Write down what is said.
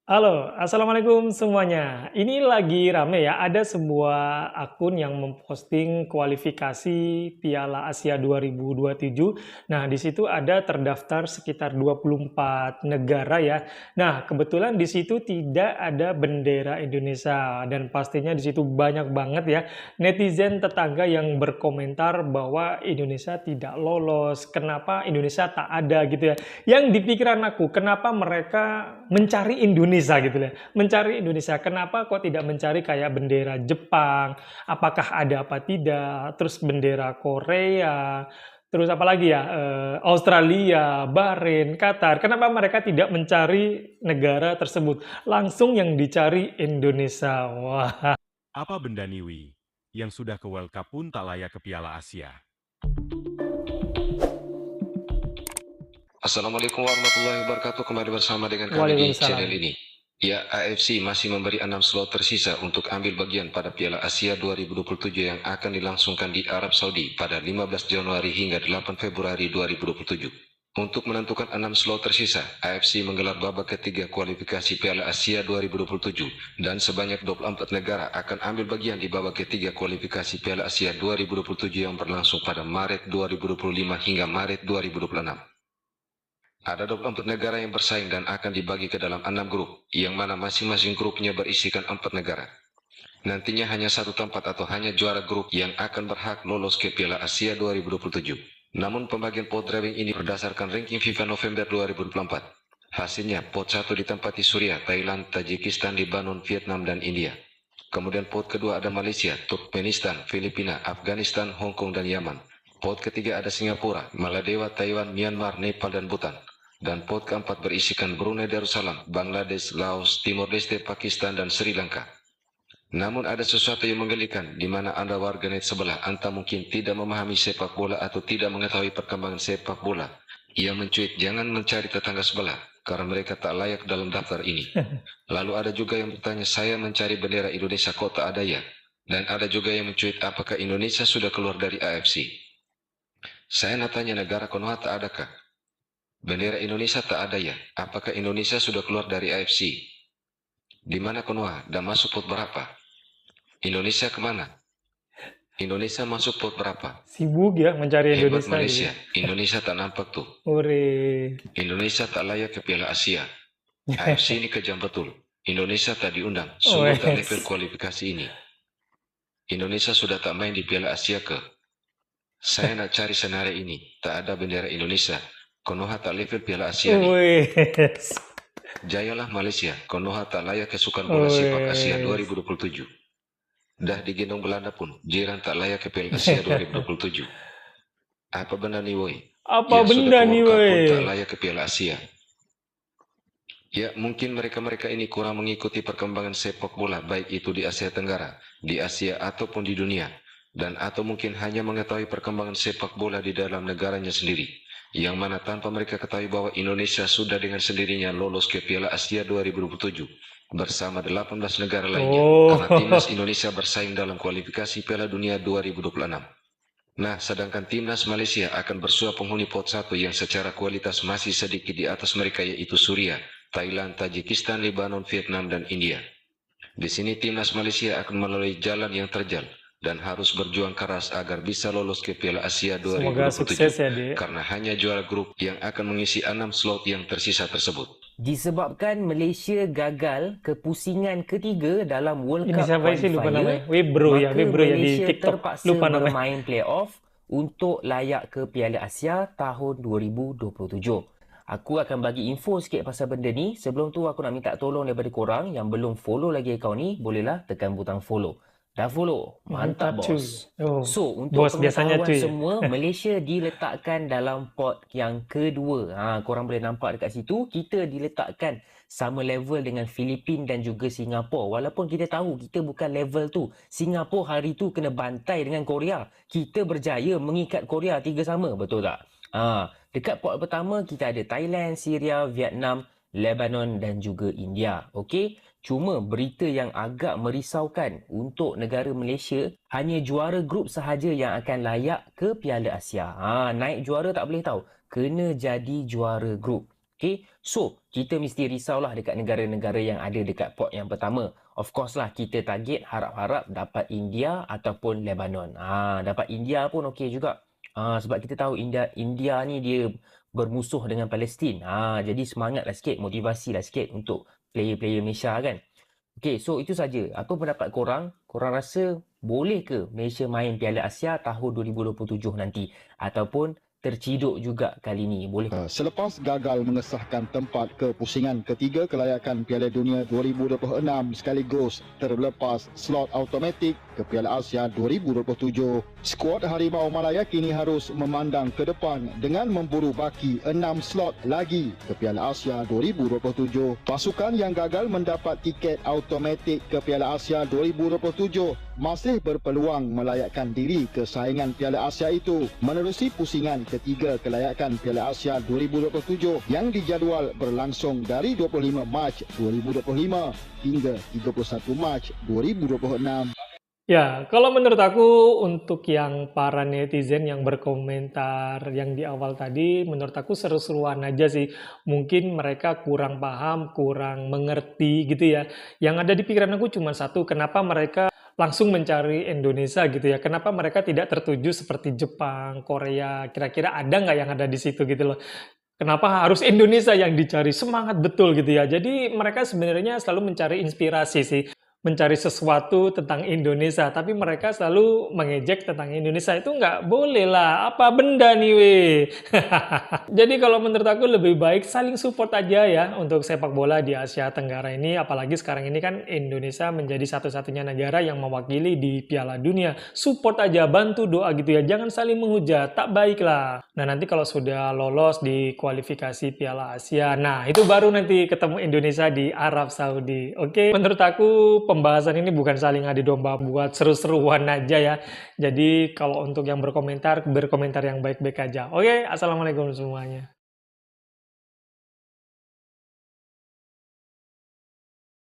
Halo, assalamualaikum semuanya. Ini lagi rame ya, ada sebuah akun yang memposting kualifikasi Piala Asia 2027. Nah, di situ ada terdaftar sekitar 24 negara ya. Nah, kebetulan di situ tidak ada bendera Indonesia dan pastinya di situ banyak banget ya netizen tetangga yang berkomentar bahwa Indonesia tidak lolos. Kenapa Indonesia tak ada gitu ya? Yang di pikiran aku, kenapa mereka mencari Indonesia gitu ya? Mencari Indonesia, kenapa kok tidak mencari kayak bendera Jepang? Apakah ada apa tidak? Terus bendera Korea, terus apa lagi ya? Australia, Bahrain, Qatar. Kenapa mereka tidak mencari negara tersebut? Langsung yang dicari Indonesia. Wah. Apa benda Niwi yang sudah ke World Cup pun tak layak ke Piala Asia? Assalamualaikum warahmatullahi wabarakatuh. Kembali bersama dengan kami di Waalaikumsalam. channel ini. Ya, AFC masih memberi 6 slot tersisa untuk ambil bagian pada Piala Asia 2027 yang akan dilangsungkan di Arab Saudi pada 15 Januari hingga 8 Februari 2027. Untuk menentukan 6 slot tersisa, AFC menggelar babak ketiga kualifikasi Piala Asia 2027 dan sebanyak 24 negara akan ambil bagian di babak ketiga kualifikasi Piala Asia 2027 yang berlangsung pada Maret 2025 hingga Maret 2026. Ada 24 negara yang bersaing dan akan dibagi ke dalam 6 grup, yang mana masing-masing grupnya berisikan 4 negara. Nantinya hanya satu tempat atau hanya juara grup yang akan berhak lolos ke Piala Asia 2027. Namun pembagian pot drawing ini berdasarkan ranking FIFA November 2024. Hasilnya, pot 1 ditempati Suriah, Thailand, Tajikistan, Lebanon, Vietnam, dan India. Kemudian pot kedua ada Malaysia, Turkmenistan, Filipina, Afghanistan, Hong Kong, dan Yaman. Pot ketiga ada Singapura, Maladewa, Taiwan, Myanmar, Nepal, dan Bhutan. Dan pot keempat berisikan Brunei Darussalam, Bangladesh, Laos, Timor Leste, Pakistan, dan Sri Lanka. Namun ada sesuatu yang menggelikan, di mana Anda warganet sebelah, Anda mungkin tidak memahami sepak bola atau tidak mengetahui perkembangan sepak bola. Ia mencuit, jangan mencari tetangga sebelah, karena mereka tak layak dalam daftar ini. Lalu ada juga yang bertanya, saya mencari bendera Indonesia kok tak ada ya? Dan ada juga yang mencuit, apakah Indonesia sudah keluar dari AFC? Saya nak tanya, negara Konoha tak adakah? Bendera Indonesia tak ada ya? Apakah Indonesia sudah keluar dari AFC? Di mana Konoha? Dan masuk pot berapa? Indonesia kemana? Indonesia masuk pot berapa? Sibuk ya mencari Hebat Indonesia gitu. Malaysia. Indonesia tak nampak tuh. Ore. Indonesia tak layak ke Piala Asia. AFC ini kejam betul. Indonesia tak diundang. Sungguh tak level Wes. kualifikasi ini. Indonesia sudah tak main di Piala Asia ke. Saya nak cari senarai ini. Tak ada bendera Indonesia. Konoha tak level Piala Asia nih. Wes. Jayalah Malaysia. Konoha tak layak kesukaan bola sepak Asia Wes. 2027. Dah digendong Belanda pun, jiran tak layak ke Piala Asia 2027. Apa benda nih woi? Apa Ya sudah benda ke nih World Cup pun woi? tak layak ke Piala Asia. Ya mungkin mereka-mereka ini kurang mengikuti perkembangan sepak bola baik itu di Asia Tenggara, di Asia ataupun di dunia. Dan atau mungkin hanya mengetahui perkembangan sepak bola di dalam negaranya sendiri. Yang mana tanpa mereka ketahui bahwa Indonesia sudah dengan sendirinya lolos ke Piala Asia 2027 bersama 18 negara lainnya. Karena timnas Indonesia bersaing dalam kualifikasi Piala Dunia 2026. Nah, sedangkan timnas Malaysia akan bersuap penghuni pot 1 yang secara kualitas masih sedikit di atas mereka, yaitu Suriah, Thailand, Tajikistan, Lebanon, Vietnam, dan India. Di sini timnas Malaysia akan melalui jalan yang terjal dan harus berjuang keras agar bisa lolos ke Piala Asia Semoga 2027 sukses ya, Dek. karena hanya juara grup yang akan mengisi 6 slot yang tersisa tersebut. Disebabkan Malaysia gagal kepusingan ketiga dalam World Ini Cup siapa sih, lupa namanya? qualifier, Webro ya, maka Webro ya di Malaysia TikTok. terpaksa Lupa namanya. bermain playoff untuk layak ke Piala Asia tahun 2027. Aku akan bagi info sikit pasal benda ni. Sebelum tu aku nak minta tolong daripada korang yang belum follow lagi akaun ni, bolehlah tekan butang follow. Dah follow? Mantap cuy. bos. Oh, So, untuk bos biasanya pengetahuan cuy. semua, Malaysia diletakkan dalam pot yang kedua. Korang boleh nampak dekat situ, kita diletakkan sama level dengan Filipin dan juga Singapura. Walaupun kita tahu kita bukan level tu. Singapura hari tu kena bantai dengan Korea. Kita berjaya mengikat Korea 3-3, betul tak? Dekat pot pertama kita ada Thailand, Syria, Vietnam, Lebanon dan juga India. Okey? Cuma berita yang agak merisaukan untuk negara Malaysia, hanya juara grup sahaja yang akan layak ke Piala Asia. Naik juara tak boleh tahu. Kena jadi juara grup. Okay, so kita mesti risaulah dekat negara-negara yang ada dekat pot yang pertama. Of course lah, kita target harap-harap dapat India ataupun Lebanon. Dapat India pun okey juga. Sebab kita tahu India ni dia bermusuh dengan Palestin. Jadi semangatlah sikit, motivasilah sikit untuk player-player Malaysia kan. Okey, so itu saja. Apa pendapat korang? Korang rasa boleh ke Malaysia main Piala Asia tahun 2027 nanti? Ataupun terciduk juga kali ni? Boleh? Selepas gagal mengesahkan tempat ke pusingan ketiga kelayakan Piala Dunia 2026 sekaligus terlepas slot automatik ke Piala Asia 2027, skuad Harimau Malaya kini harus memandang ke depan dengan memburu baki 6 slot lagi ke Piala Asia 2027. Pasukan yang gagal mendapat tiket automatik ke Piala Asia 2027 masih berpeluang melayakkan diri ke saingan Piala Asia itu menerusi pusingan ketiga kelayakan Piala Asia 2027 yang dijadual berlangsung dari 25 Mac 2025 hingga 31 Mac 2026. Ya, kalau menurut aku untuk yang para netizen yang berkomentar yang di awal tadi, menurut aku seru-seruan aja sih. Mungkin mereka kurang paham, kurang mengerti gitu ya. Yang ada di pikiran aku cuma satu, kenapa mereka langsung mencari Indonesia gitu ya. Kenapa mereka tidak tertuju seperti Jepang, Korea, kira-kira ada nggak yang ada di situ gitu loh. Kenapa harus Indonesia yang dicari? Semangat betul gitu ya. Jadi mereka sebenarnya selalu mencari inspirasi sih. Mencari sesuatu tentang Indonesia, tapi mereka selalu mengejek tentang Indonesia. Itu nggak boleh lah, apa benda nih weh. Jadi kalau menurut aku lebih baik saling support aja ya untuk sepak bola di Asia Tenggara ini, apalagi sekarang ini kan Indonesia menjadi satu-satunya negara yang mewakili di Piala Dunia. Support aja, bantu doa gitu ya, jangan saling menghujat, tak baik lah. Nah nanti kalau sudah lolos di kualifikasi Piala Asia, nah itu baru nanti ketemu Indonesia di Arab Saudi. Oke, menurut aku pembahasan ini bukan saling adu domba buat seru-seruan aja ya. Jadi kalau untuk yang berkomentar yang baik-baik aja. Oke, assalamualaikum semuanya.